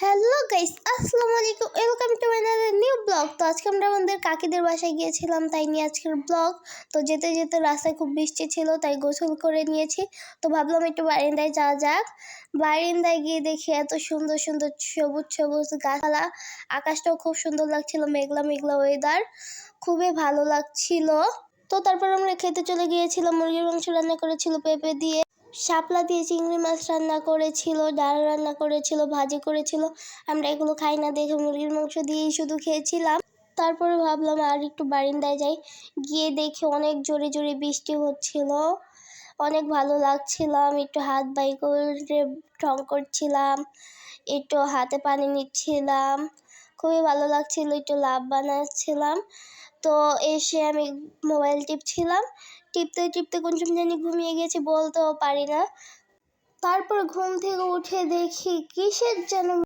Hello guys, আসসালামু আলাইকুম, welcome to another new blog. তো আজকে আমরা আমাদের কাকিদের বাসায় গিয়েছিলাম, তাই নিয়ে আজকের ব্লগ। তো যেতে যেতে রাস্তায় খুব বৃষ্টি ছিল, তাই গোসল করে নিয়েছি। তো ভাবলাম একটু বারিন্দায় যাওয়া যাক। বারিন্দায় গিয়ে দেখি এত সুন্দর সুন্দর সবুজ সবুজ গাছপালা, আকাশটাও খুব সুন্দর লাগছিল, মেঘলা মেঘলা ওয়েদার, খুবই ভালো লাগছিল। তো তারপর আমরা খেতে চলে গিয়েছিলাম। মুরগির মাংস রান্না করেছিল পেঁপে দিয়ে, শাপলা দিয়ে চিংড়ি মাছ রান্না করেছিল, ডাল রান্না করেছিল, ভাজি করেছিল। আমরা এগুলো খাই না দেখে মুরগির মাংস দিয়েই শুধু খেয়েছিলাম। তারপরে ভাবলাম আর একটু বারিন্দায় যাই। গিয়ে দেখে অনেক জোরে জোরে বৃষ্টি হচ্ছিল, অনেক ভালো লাগছিল। আমি একটু হাত বাই করে ঢং করছিলাম, একটু হাতে পানি নিচ্ছিলাম, খুবই ভালো লাগছিল, একটু লাভ বানাচ্ছিলাম। তো এসে আমি মোবাইল টিপছিলাম, টিপতে টিপতে কোন সময় জানি ঘুমিয়ে গেছি, বলতেও পারি না। তারপর ঘুম থেকে উঠে দেখি কিসের যেন